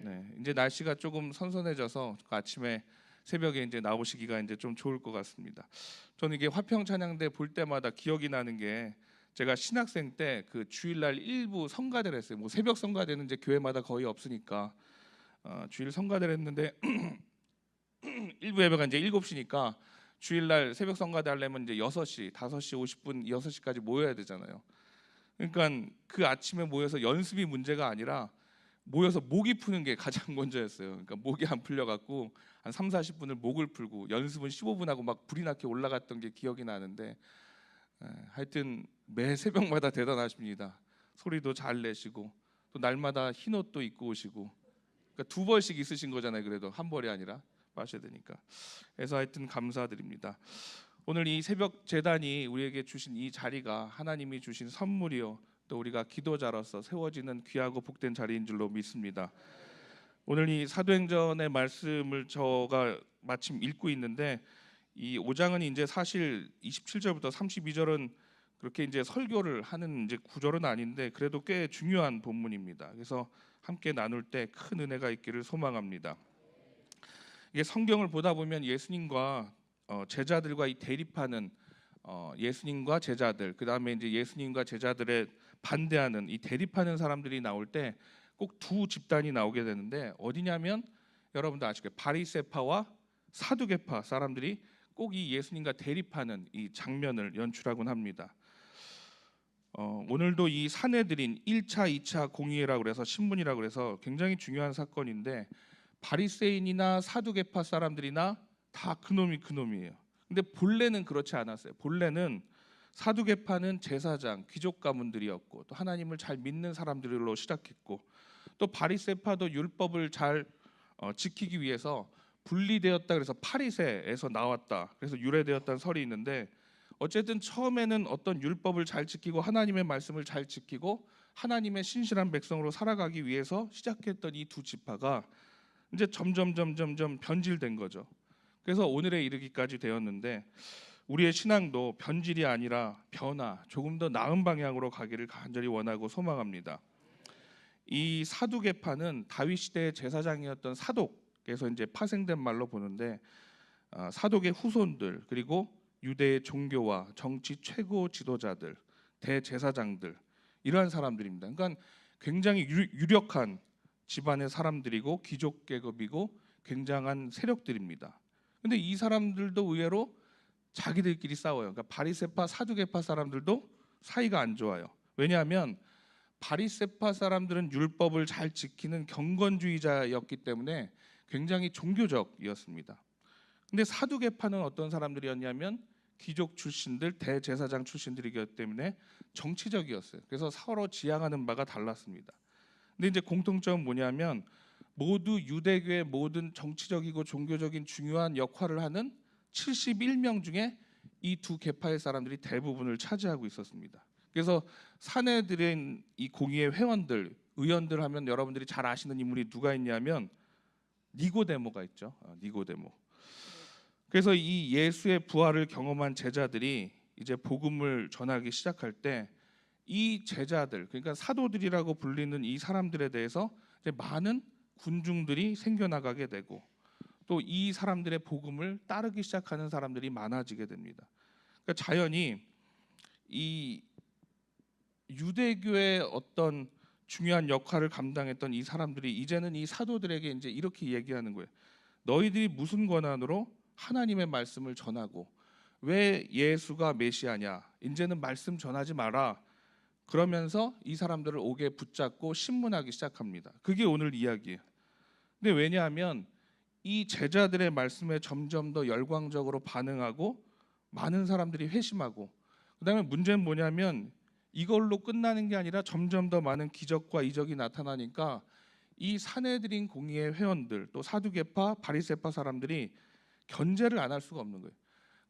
네, 이제 날씨가 조금 선선해져서 아침에 새벽에 이제 나오시기가 이제 좀 좋을 것 같습니다. 저는 이게 화평 찬양대 볼 때마다 기억이 나는 게 제가 신학생 때 그 주일날 일부 성가대를 했어요. 뭐 새벽 성가대는 이제 교회마다 거의 없으니까 주일 성가대를 했는데 일부 예배가 이제 7시니까 주일날 새벽 성가대 하려면 이제 6시, 5시 50분, 6시까지 모여야 되잖아요. 그러니까 그 아침에 모여서 연습이 문제가 아니라 모여서 목이 푸는 게 가장 먼저였어요. 그러니까 목이 안 풀려갖고 한 3, 40분을 목을 풀고 연습은 15분 하고 막 불이 나게 올라갔던 게 기억이 나는데 하여튼 매 새벽마다 대단하십니다. 소리도 잘 내시고 또 날마다 흰 옷도 입고 오시고 그러니까 2벌씩 있으신 거잖아요. 그래도 한 벌이 아니라 마셔야 되니까. 그래서 하여튼 감사드립니다. 오늘 이 새벽 제단이 우리에게 주신 이 자리가 하나님이 주신 선물이요 또 우리가 기도자로서 세워지는 귀하고 복된 자리인 줄로 믿습니다. 오늘 이 사도행전의 말씀을 저가 마침 읽고 있는데 이 5장은 이제 사실 27절부터 32절은 그렇게 이제 설교를 하는 이제 구절은 아닌데 그래도 꽤 중요한 본문입니다. 그래서 함께 나눌 때 큰 은혜가 있기를 소망합니다. 이게 성경을 보다 보면 예수님과 제자들과 이 대립하는 예수님과 제자들, 그 다음에 이제 예수님과 제자들의 반대하는 이 대립하는 사람들이 나올 때 꼭 두 집단이 나오게 되는데 어디냐면 여러분도 아시죠? 바리새파와 사두개파 사람들이 꼭 이 예수님과 대립하는 이 장면을 연출하곤 합니다. 오늘도 이 사내들인 1차, 2차 공의회라고 그래서 신문이라고 그래서 굉장히 중요한 사건인데 바리새인이나 사두개파 사람들이나 다 그놈이 그놈이에요. 근데 본래는 그렇지 않았어요. 본래는 사두개파는 제사장, 귀족 가문들이었고 또 하나님을 잘 믿는 사람들로 시작했고 또 바리새파도 율법을 잘 지키기 위해서 분리되었다 그래서 파리새에서 나왔다. 그래서 유래되었다는 설이 있는데 어쨌든 처음에는 어떤 율법을 잘 지키고 하나님의 말씀을 잘 지키고 하나님의 신실한 백성으로 살아가기 위해서 시작했던 이 두 지파가 이제 점점 변질된 거죠. 그래서 오늘에 이르기까지 되었는데 우리의 신앙도 변질이 아니라 변화, 조금 더 나은 방향으로 가기를 간절히 원하고 소망합니다. 이 사두개파는 다윗 시대의 제사장이었던 사독에서 이제 파생된 말로 보는데 사독의 후손들 그리고 유대의 종교와 정치 최고 지도자들, 대제사장들 이러한 사람들입니다. 그러니까 굉장히 유력한 집안의 사람들이고 귀족 계급이고 굉장한 세력들입니다. 근데 이 사람들도 의외로 자기들끼리 싸워요. 그러니까 바리새파, 사두개파 사람들도 사이가 안 좋아요. 왜냐하면 바리새파 사람들은 율법을 잘 지키는 경건주의자였기 때문에 굉장히 종교적이었습니다. 근데 사두개파는 어떤 사람들이었냐면 귀족 출신들, 대제사장 출신들이기 때문에 정치적이었어요. 그래서 서로 지향하는 바가 달랐습니다. 근데 이제 공통점은 뭐냐면 모두 유대교의 모든 정치적이고 종교적인 중요한 역할을 하는 71명 중에 이 두 계파의 사람들이 대부분을 차지하고 있었습니다. 그래서 사내들인 이 공의회 회원들, 의원들 하면 여러분들이 잘 아시는 인물이 누가 있냐면 니고데모가 있죠. 니고데모. 그래서 이 예수의 부활을 경험한 제자들이 이제 복음을 전하기 시작할 때 이 제자들, 그러니까 사도들이라고 불리는 이 사람들에 대해서 이제 많은 군중들이 생겨나가게 되고 또 이 사람들의 복음을 따르기 시작하는 사람들이 많아지게 됩니다. 그러니까 자연히 이 유대교의 어떤 중요한 역할을 감당했던 이 사람들이 이제는 이 사도들에게 이제 이렇게 얘기하는 거예요. 너희들이 무슨 권한으로 하나님의 말씀을 전하고 왜 예수가 메시아냐? 이제는 말씀 전하지 마라. 그러면서 이 사람들을 옥에 붙잡고 신문하기 시작합니다. 그게 오늘 이야기예요. 근데 왜냐하면 이 제자들의 말씀에 점점 더 열광적으로 반응하고 많은 사람들이 회심하고 그다음에 문제는 뭐냐면 이걸로 끝나는 게 아니라 점점 더 많은 기적과 이적이 나타나니까 이 사내들인 공의회 회원들 또 사두개파, 바리새파 사람들이 견제를 안 할 수가 없는 거예요.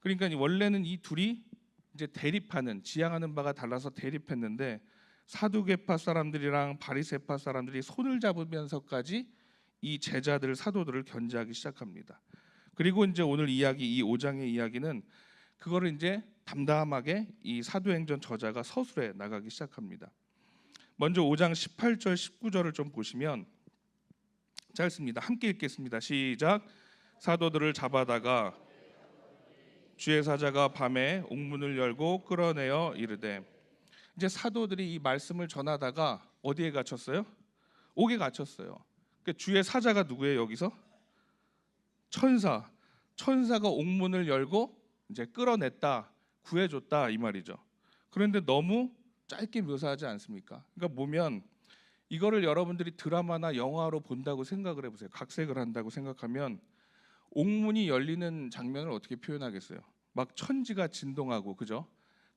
그러니까 원래는 이 둘이 이제 대립하는 지향하는 바가 달라서 대립했는데 사두개파 사람들이랑 바리새파 사람들이 손을 잡으면서까지 이 제자들 사도들을 견제하기 시작합니다. 그리고 이제 오늘 이야기 이 5장의 이야기는 그거를 이제 담담하게 이 사도행전 저자가 서술해 나가기 시작합니다. 먼저 5장 18절 19절을 좀 보시면 짧습니다. 함께 읽겠습니다. 시작. 사도들을 잡아다가 주의 사자가 밤에 옥문을 열고 끌어내어 이르되. 이제 사도들이 이 말씀을 전하다가 어디에 갇혔어요? 옥에 갇혔어요. 그러니까 주의 사자가 누구예요? 여기서 천사. 천사가 옥문을 열고 이제 끌어냈다, 구해줬다 이 말이죠. 그런데 너무 짧게 묘사하지 않습니까? 그러니까 보면 이거를 여러분들이 드라마나 영화로 본다고 생각을 해보세요. 각색을 한다고 생각하면 옥문이 열리는 장면을 어떻게 표현하겠어요? 막 천지가 진동하고, 그죠?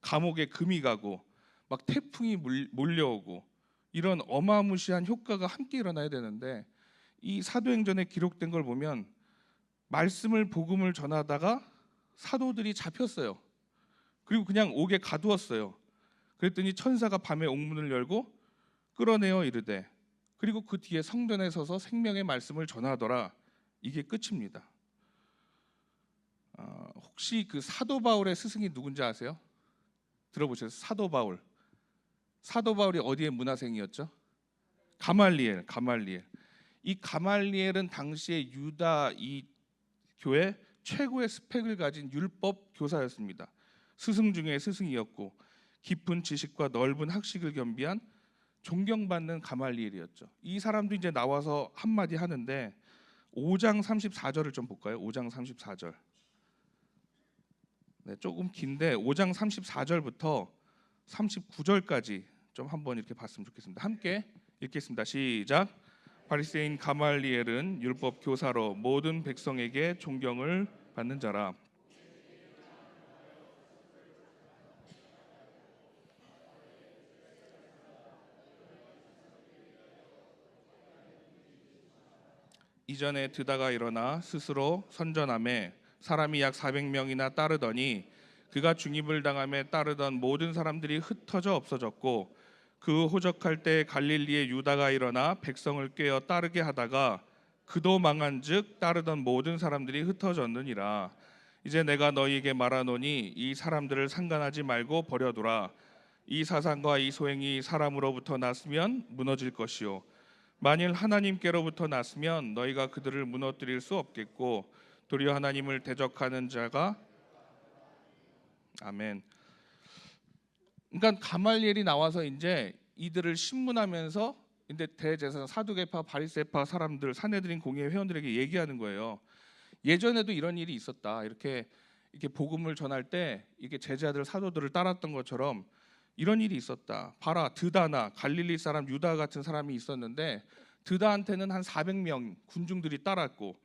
감옥에 금이 가고, 막 태풍이 몰려오고, 이런 어마무시한 효과가 함께 일어나야 되는데, 이 사도행전에 기록된 걸 보면 말씀을, 복음을 전하다가 사도들이 잡혔어요. 그리고 그냥 옥에 가두었어요. 그랬더니 천사가 밤에 옥문을 열고 끌어내어 이르되, 그리고 그 뒤에 성전에 서서 생명의 말씀을 전하더라. 이게 끝입니다. 혹시 그 사도 바울의 스승이 누군지 아세요? 들어보셨어요? 사도 바울. 사도 바울이 어디의 문화생이었죠? 가말리엘. 이 가말리엘은 당시에 유다 이 교회 최고의 스펙을 가진 율법 교사였습니다. 스승 중에 스승이었고 깊은 지식과 넓은 학식을 겸비한 존경받는 가말리엘이었죠. 이 사람도 이제 나와서 한마디 하는데 5장 34절을 좀 볼까요? 5장 34절. 네, 조금 긴데 5장 34절부터 39절까지 좀 한번 이렇게 봤으면 좋겠습니다. 함께 읽겠습니다. 시작. 바리새인 가말리엘은 율법 교사로 모든 백성에게 존경을 받는 자라. 이전에 드다가 일어나 스스로 선전함에 사람이 약 400명이나 따르더니 그가 중임을 당함에 따르던 모든 사람들이 흩어져 없어졌고, 그 호적할 때 갈릴리의 유다가 일어나 백성을 꾀어 따르게 하다가 그도 망한즉 따르던 모든 사람들이 흩어졌느니라. 이제 내가 너희에게 말하노니 이 사람들을 상관하지 말고 버려두라. 이 사상과 이 소행이 사람으로부터 났으면 무너질 것이요, 만일 하나님께로부터 났으면 너희가 그들을 무너뜨릴 수 없겠고 도리어 하나님을 대적하는 자가. 아멘. 그러니까 가말리엘이 나와서 이제 이들을 신문하면서 이제 대제사장, 사두개파, 바리새파 사람들, 산헤드린 공의회 회원들에게 얘기하는 거예요. 예전에도 이런 일이 있었다. 이렇게 복음을 전할 때 이게 제자들, 사도들을 따랐던 것처럼 이런 일이 있었다. 봐라, 드다나 갈릴리 사람 유다 같은 사람이 있었는데 드다한테는 한 400명 군중들이 따랐고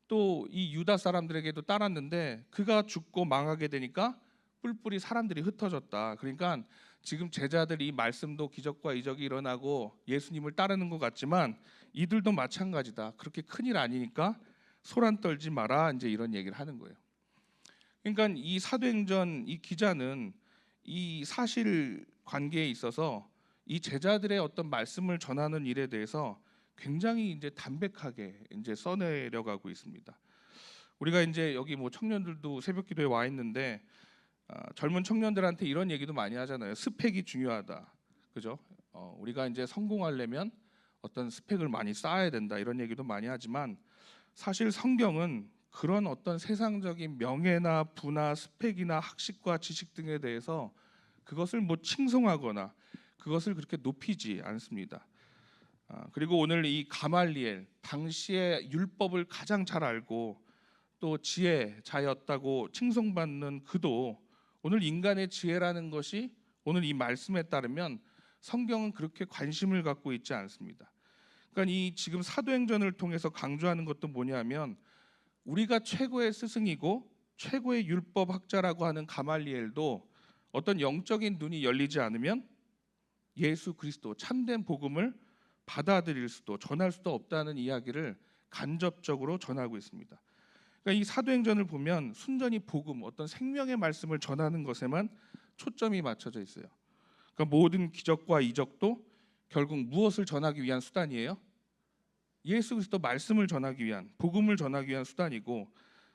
또 이 유다 사람들에게도 따랐는데 그가 죽고 망하게 되니까 뿔뿔이 사람들이 흩어졌다. 그러니까 지금 제자들이 말씀도 기적과 이적이 일어나고 예수님을 따르는 것 같지만 이들도 마찬가지다. 그렇게 큰일 아니니까 소란 떨지 마라. 이제 이런 얘기를 하는 거예요. 그러니까 이 사도행전 이 기자는 이 사실 관계에 있어서 이 제자들의 어떤 말씀을 전하는 일에 대해서 굉장히 이제 담백하게 이제 써내려가고 있습니다. 우리가 이제 여기 뭐 청년들도 새벽기도에 와 있는데 젊은 청년들한테 이런 얘기도 많이 하잖아요. 스펙이 중요하다, 그죠? 우리가 이제 성공하려면 어떤 스펙을 많이 쌓아야 된다 이런 얘기도 많이 하지만 사실 성경은 그런 어떤 세상적인 명예나 부나 스펙이나 학식과 지식 등에 대해서 그것을 뭐 칭송하거나 그것을 그렇게 높이지 않습니다. 그리고 오늘 이 가말리엘, 당시의 율법을 가장 잘 알고 또 지혜자였다고 칭송받는 그도 오늘 인간의 지혜라는 것이 오늘 이 말씀에 따르면 성경은 그렇게 관심을 갖고 있지 않습니다. 그러니까 이 지금 사도행전을 통해서 강조하는 것도 뭐냐면 우리가 최고의 스승이고 최고의 율법학자라고 하는 가말리엘도 어떤 영적인 눈이 열리지 않으면 예수 그리스도 참된 복음을 받아들일 수도 전할 수도 없다는 이야기를 간접적으로 전하고 있습니다. 그러니까 이 사도행전을 보면 순전히 복음, 어떤 생명의 말씀을 전하는 것에만 초점이 맞춰져 있어요. 그러니까 모든 기적과 이적도 결국 무엇을 전하기 위한 수단이에요? 예수 그리스도 말씀을 전하기 위한, 복음을 전하기 위한 수단이고,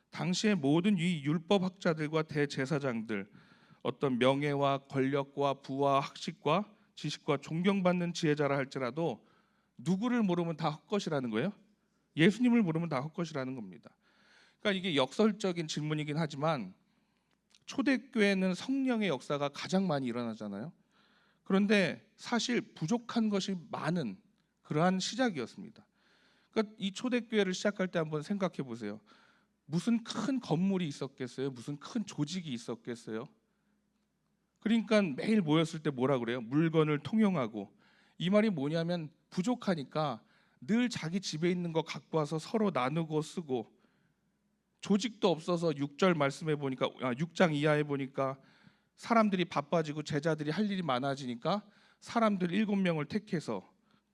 당시의 모든 이 율법학자들과 대제사장들, 어떤 명예와 권력과 부와 학식과 지식과 존경받는 지혜자라 할지라도 누구를 모르면 다 헛것이라는 거예요. 예수님을 부르면 다 헛것이라는 겁니다. 그러니까 이게 역설적인 질문이긴 하지만 초대교회는 성령의 역사가 가장 많이 일어나잖아요. 그런데 사실 부족한 것이 많은 그러한 시작이었습니다. 그러니까 이 초대교회를 시작할 때 한번 생각해 보세요. 무슨 큰 건물이 있었겠어요? 무슨 큰 조직이 있었겠어요? 그러니까 매일 모였을 때 뭐라 그래요? 물건을 통용하고. 이 말이 뭐냐면 부족하니까 늘 자기 집에 있는 거 갖고 와서 서로 나누고 쓰고, 조직도 없어서 6절 말씀해 보니까 6장 이하에 보니까 사람들이 바빠지고 제자들이 할 일이 많아지니까 사람들 7명을 택해서,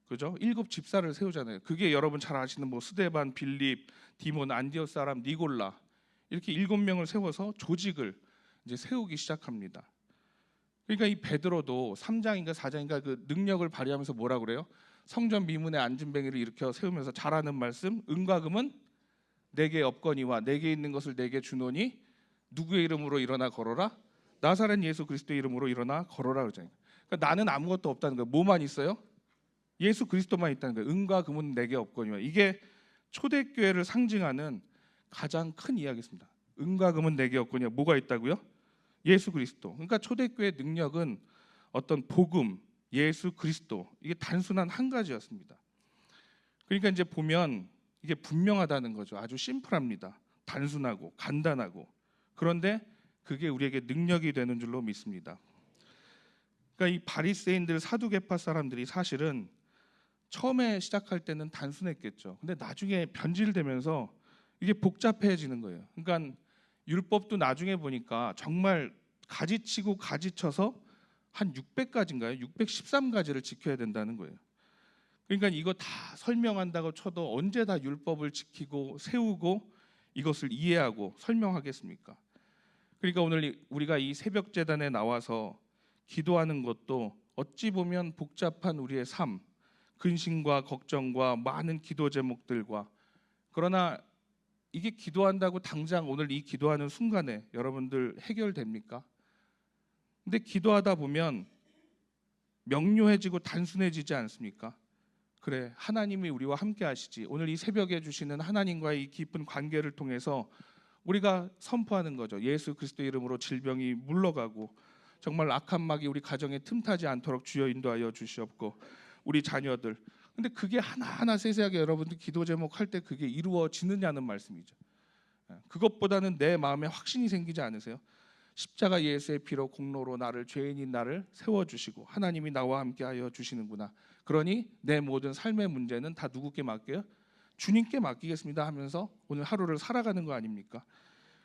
그죠? 7집사를 세우잖아요. 그게 여러분 잘 아시는 뭐 스데반, 빌립, 디몬, 안디옥 사람 니골라, 이렇게 7명을 세워서 조직을 이제 세우기 시작합니다. 그러니까 이 베드로도 3장인가 4장인가 그 능력을 발휘하면서 뭐라 그래요? 성전 미문에 앉은 뱅이를 일으켜 세우면서 잘하는 말씀, 은과 금은 내게 없거니와 내게 있는 것을 내게 주노니 누구의 이름으로 일어나 걸어라? 나사렛 예수 그리스도의 이름으로 일어나 걸어라 그러잖아요. 그러니까 나는 아무것도 없다는 거예요. 뭐만 있어요? 예수 그리스도만 있다는 거예요. 은과 금은 내게 없거니와. 이게 초대교회를 상징하는 가장 큰 이야기입니다. 은과 금은 내게 없거니와. 뭐가 있다고요? 예수 그리스도. 그러니까 초대교회의 능력은 어떤 복음, 예수 그리스도, 이게 단순한 한 가지였습니다. 그러니까 이제 보면 이게 분명하다는 거죠. 아주 심플합니다. 단순하고 간단하고. 그런데 그게 우리에게 능력이 되는 줄로 믿습니다. 그러니까 이 바리새인들, 사두개파 사람들이 사실은 처음에 시작할 때는 단순했겠죠. 근데 나중에 변질되면서 이게 복잡해지는 거예요. 그러니까 율법도 나중에 보니까 정말 가지치고 가지쳐서 한 600가지인가요? 613가지를 지켜야 된다는 거예요. 그러니까 이거 다 설명한다고 쳐도 언제 다 율법을 지키고 세우고 이것을 이해하고 설명하겠습니까? 그러니까 오늘 우리가 이 새벽 제단에 나와서 기도하는 것도 어찌 보면 복잡한 우리의 삶, 근심과 걱정과 많은 기도 제목들과, 그러나 이게 기도한다고 당장 오늘 이 기도하는 순간에 여러분들 해결됩니까? 근데 기도하다 보면 명료해지고 단순해지지 않습니까? 그래, 하나님이 우리와 함께 하시지. 오늘 이 새벽에 주시는 하나님과의 이 깊은 관계를 통해서 우리가 선포하는 거죠. 예수 그리스도 이름으로 질병이 물러가고 정말 악한 마귀 우리 가정에 틈타지 않도록 주여 인도하여 주시옵고, 우리 자녀들. 근데 그게 하나하나 세세하게 여러분들 기도 제목 할 때 그게 이루어지느냐는 말씀이죠. 그것보다는 내 마음에 확신이 생기지 않으세요? 십자가 예수의 피로 공로로 나를, 죄인인 나를 세워주시고 하나님이 나와 함께하여 주시는구나. 그러니 내 모든 삶의 문제는 다 누구께 맡겨요? 주님께 맡기겠습니다 하면서 오늘 하루를 살아가는 거 아닙니까?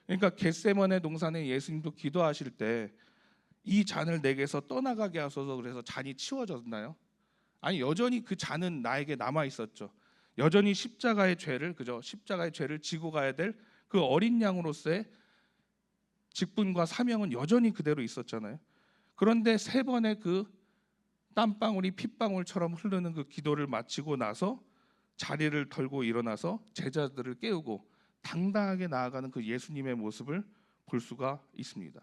그러니까 겟세마네 동산에 예수님도 기도하실 때 이 잔을 내게서 떠나가게 하소서 그래서 잔이 치워졌나요? 아니, 여전히 그 잔은 나에게 남아 있었죠. 여전히 십자가의 죄를, 그죠? 십자가의 죄를 지고 가야 될 그 어린 양으로서의 직분과 사명은 여전히 그대로 있었잖아요. 그런데 3번의 그 땀방울이 핏방울처럼 흐르는 그 기도를 마치고 나서 자리를 털고 일어나서 제자들을 깨우고 당당하게 나아가는 그 예수님의 모습을 볼 수가 있습니다.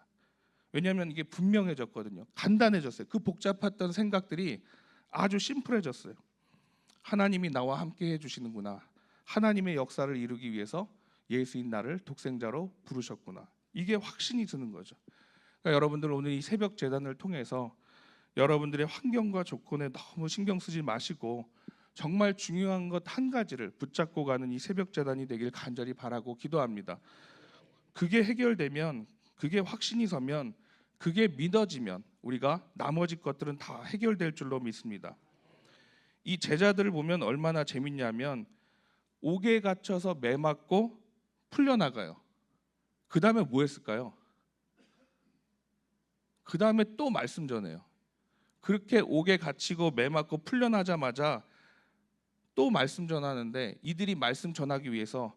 왜냐하면 이게 분명해졌거든요. 간단해졌어요. 그 복잡했던 생각들이 아주 심플해졌어요. 하나님이 나와 함께 해주시는구나. 하나님의 역사를 이루기 위해서 예수인 나를 독생자로 부르셨구나. 이게 확신이 드는 거죠. 그러니까 여러분들 오늘 이 새벽 제단을 통해서 여러분들의 환경과 조건에 너무 신경 쓰지 마시고 정말 중요한 것 한 가지를 붙잡고 가는 이 새벽 제단이 되길 간절히 바라고 기도합니다. 그게 해결되면, 그게 확신이 서면, 그게 믿어지면 우리가 나머지 것들은 다 해결될 줄로 믿습니다. 이 제자들을 보면 얼마나 재밌냐면 옥에 갇혀서 매 맞고 풀려나가요. 그 다음에 뭐 했을까요? 그 다음에 또 말씀 전해요. 그렇게 옥에 갇히고 매 맞고 풀려나자마자 또 말씀 전하는데, 이들이 말씀 전하기 위해서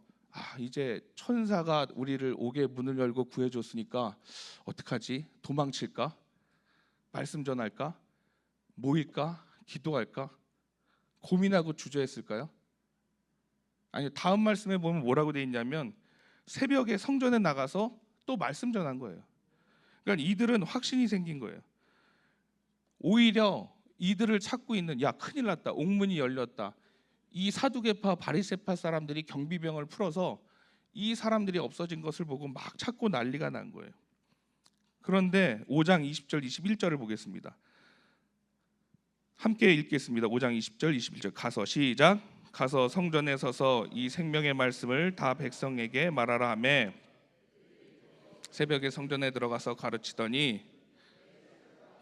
이제 천사가 우리를 옥의 문을 열고 구해줬으니까 어떡하지? 도망칠까? 말씀 전할까? 모일까? 기도할까? 고민하고 주저했을까요? 아니, 다음 말씀에 보면 뭐라고 돼 있냐면 새벽에 성전에 나가서 또 말씀 전한 거예요. 그러니까 이들은 확신이 생긴 거예요. 오히려 이들을 찾고 있는, 야 큰일 났다, 옥문이 열렸다, 이 사두개파 바리새파 사람들이 경비병을 풀어서 이 사람들이 없어진 것을 보고 막 찾고 난리가 난 거예요. 그런데 5장 20절 21절을 보겠습니다. 함께 읽겠습니다. 5장 20절 21절 가서 시작. 가서 성전에 서서 이 생명의 말씀을 다 백성에게 말하라 하며 새벽에 성전에 들어가서 가르치더니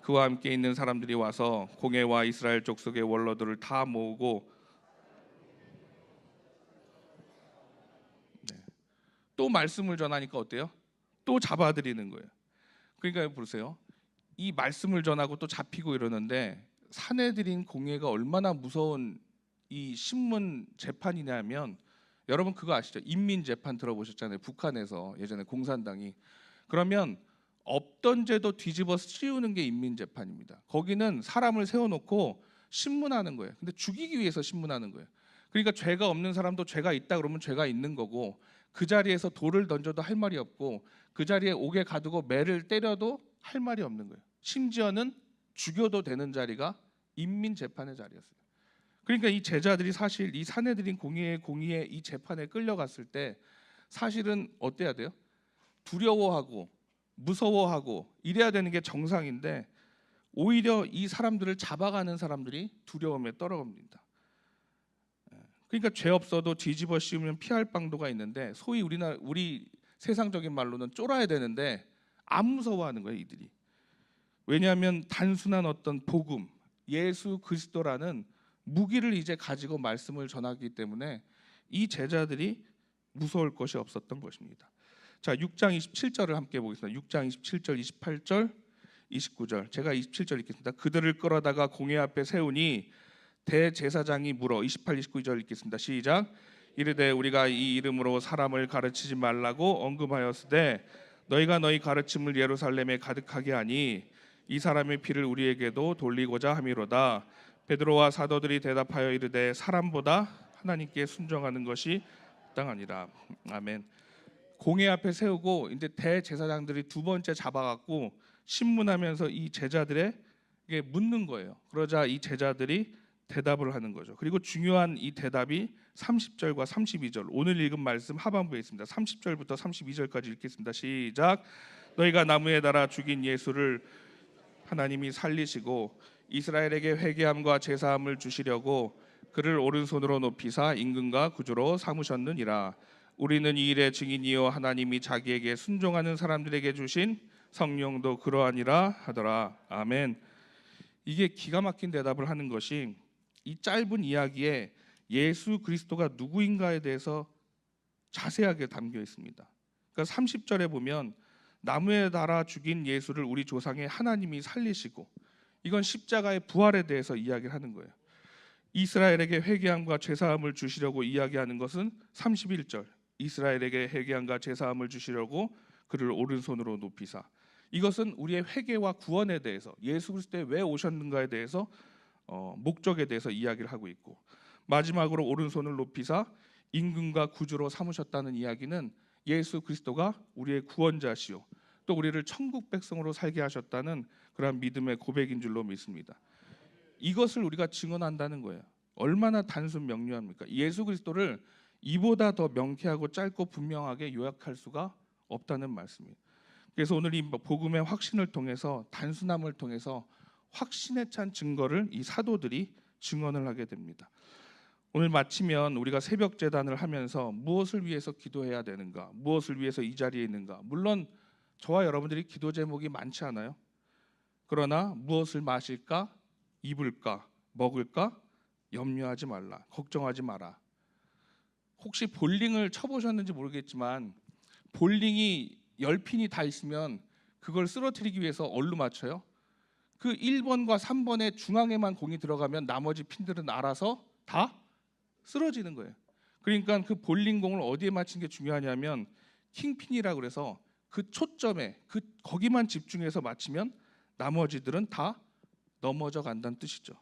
그와 함께 있는 사람들이 와서 공회와 이스라엘 족속의 원로들을 다 모으고 또 말씀을 전하니까 어때요? 또 잡아들이는 거예요. 그러니까 보세요. 이 말씀을 전하고 또 잡히고 이러는데 사내들인 공회가 얼마나 무서운 이 신문 재판이냐면, 여러분 그거 아시죠? 인민재판 들어보셨잖아요. 북한에서 예전에 공산당이. 그러면 없던 죄도 뒤집어 씌우는 게 인민재판입니다. 거기는 사람을 세워놓고 신문하는 거예요. 근데 죽이기 위해서 신문하는 거예요. 그러니까 죄가 없는 사람도 죄가 있다 그러면 죄가 있는 거고, 그 자리에서 돌을 던져도 할 말이 없고, 그 자리에 옥에 가두고 매를 때려도 할 말이 없는 거예요. 심지어는 죽여도 되는 자리가 인민재판의 자리였어요. 그러니까 이 제자들이 사실 이 사내들인 공의의 이 재판에 끌려갔을 때 사실은 어때야 돼요? 두려워하고 무서워하고 이래야 되는 게 정상인데, 오히려 이 사람들을 잡아가는 사람들이 두려움에 떨어갑니다. 그러니까 죄 없어도 뒤집어 씌우면 피할 방도가 있는데, 소위 우리 세상적인 말로는 쫄아야 되는데 안 무서워하는 거예요, 이들이. 왜냐하면 단순한 어떤 복음, 예수 그리스도라는 무기를 이제 가지고 말씀을 전하기 때문에 이 제자들이 무서울 것이 없었던 것입니다. 자, 6장 27절을 함께 보겠습니다. 6장 27절, 28절, 29절. 제가 27절 읽겠습니다. 그들을 끌어다가 공회 앞에 세우니 대제사장이 물어 28, 29절 읽겠습니다. 시작. 이르되 우리가 이 이름으로 사람을 가르치지 말라고 언급하였으되 너희가 너희 가르침을 예루살렘에 가득하게 하니 이 사람의 피를 우리에게도 돌리고자 함이로다. 베드로와 사도들이 대답하여 이르되 사람보다 하나님께 순종하는 것이 마땅하니라. 아멘. 공회 앞에 세우고 이제 대제사장들이 두 번째 잡아갖고 신문하면서 이 제자들에게 묻는 거예요. 그러자 이 제자들이 대답을 하는 거죠. 그리고 중요한 이 대답이 30절과 32절, 오늘 읽은 말씀 하반부에 있습니다. 30절부터 32절까지 읽겠습니다. 시작. 너희가 나무에 달아 죽인 예수를 하나님이 살리시고 이스라엘에게 회개함과 제사함을 주시려고 그를 오른손으로 높이사 임금과 구주로 삼으셨느니라. 우리는 이 일의 증인이요 하나님이 자기에게 순종하는 사람들에게 주신 성령도 그러하니라 하더라. 아멘. 이게 기가 막힌 대답을 하는 것이 이 짧은 이야기에 예수 그리스도가 누구인가에 대해서 자세하게 담겨 있습니다. 그러니까 30절에 보면 나무에 달아 죽인 예수를 우리 조상의 하나님이 살리시고, 이건 십자가의 부활에 대해서 이야기를 하는 거예요. 이스라엘에게 회개함과 제사함을 주시려고 이야기하는 것은 31절. 이스라엘에게 회개함과 제사함을 주시려고 그를 오른손으로 높이사. 이것은 우리의 회개와 구원에 대해서, 예수 그리스도에 왜 오셨는가에 대해서 목적에 대해서 이야기를 하고 있고, 마지막으로 오른손을 높이사 임금과 구주로 삼으셨다는 이야기는 예수 그리스도가 우리의 구원자시요 또 우리를 천국 백성으로 살게 하셨다는 그런 믿음의 고백인 줄로 믿습니다. 이것을 우리가 증언한다는 거예요. 얼마나 단순 명료합니까? 예수 그리스도를 이보다 더 명쾌하고 짧고 분명하게 요약할 수가 없다는 말씀이에요. 그래서 오늘 이 복음의 확신을 통해서, 단순함을 통해서 확신에 찬 증거를 이 사도들이 증언을 하게 됩니다. 오늘 마치면 우리가 새벽 제단을 하면서 무엇을 위해서 기도해야 되는가, 무엇을 위해서 이 자리에 있는가, 물론 저와 여러분들이 기도 제목이 많지 않아요. 그러나 무엇을 마실까, 입을까, 먹을까 염려하지 말라, 걱정하지 마라. 혹시 볼링을 쳐보셨는지 모르겠지만 볼링이 10핀이 다 있으면 그걸 쓰러뜨리기 위해서 얼로 맞춰요? 그 1번과 3번의 중앙에만 공이 들어가면 나머지 핀들은 알아서 다 쓰러지는 거예요. 그러니까 그 볼링공을 어디에 맞추는 게 중요하냐면 킹핀이라고 그래서 그 초점에 거기만 집중해서 맞추면 나머지들은 다 넘어져 간다는 뜻이죠.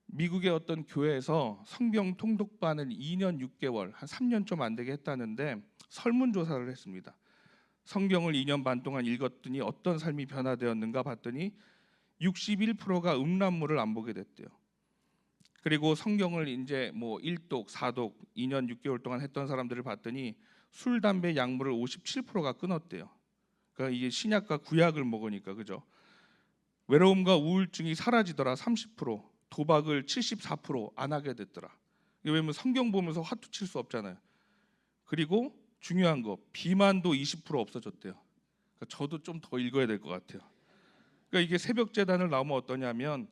미국의 어떤 교회에서 성경 통독반을 2년 6개월, 한 3년 좀 안 되게 했다는데 설문조사를 했습니다. 성경을 2년 반 동안 읽었더니 어떤 삶이 변화되었는가 봤더니 61%가 음란물을 안 보게 됐대요. 그리고 성경을 이제 뭐 1독, 4독, 2년 6개월 동안 했던 사람들을 봤더니 술, 담배, 약물을 57%가 끊었대요. 그러니까 이게 신약과 구약을 먹으니까, 그죠? 외로움과 우울증이 사라지더라 30%, 도박을 74%안 하게 됐더라. 왜냐면 성경 보면서 화투 칠 수 없잖아요. 그리고 중요한 거, 비만도 20% 없어졌대요. 그러니까 저도 좀 더 읽어야 될 것 같아요. 그러니까 이게 새벽 재단을 나오면 어떠냐면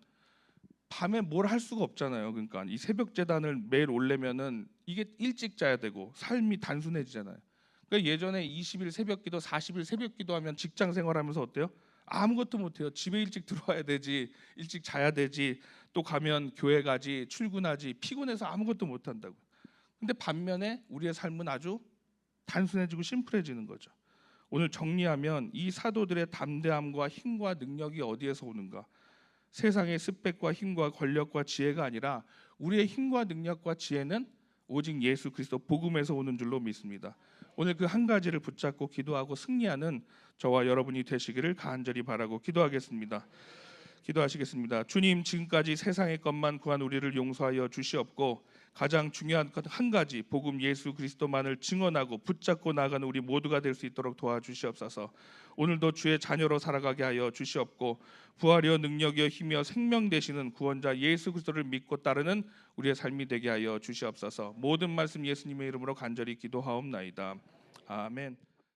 밤에 뭘 할 수가 없잖아요. 그러니까 이 새벽 재단을 매일 올려면은 이게 일찍 자야 되고 삶이 단순해지잖아요. 그러니까 예전에 20일 새벽 기도, 40일 새벽 기도하면 직장 생활하면서 어때요? 아무것도 못해요. 집에 일찍 들어와야 되지, 일찍 자야 되지, 또 가면 교회 가지, 출근하지, 피곤해서 아무것도 못한다고. 근데 반면에 우리의 삶은 아주 단순해지고 심플해지는 거죠. 오늘 정리하면 이 사도들의 담대함과 힘과 능력이 어디에서 오는가? 세상의 스펙과 힘과 권력과 지혜가 아니라 우리의 힘과 능력과 지혜는 오직 예수 그리스도 복음에서 오는 줄로 믿습니다. 오늘 그 한 가지를 붙잡고 기도하고 승리하는 저와 여러분이 되시기를 간절히 바라고 기도하겠습니다. 기도하시겠습니다. 주님, 지금까지 세상의 것만 구한 우리를 용서하여 주시옵고 가장 중요한 것 한 가지, 복음 예수 그리스도만을 증언하고 붙잡고 나가는 우리 모두가 될 수 있도록 도와주시옵소서. 오늘도 주의 자녀로 살아가게 하여 주시옵고 부활이여 능력이여 힘이여 생명 되시는 구원자 예수 그리스도를 믿고 따르는 우리의 삶이 되게 하여 주시옵소서. 모든 말씀 예수님의 이름으로 간절히 기도하옵나이다. 아멘.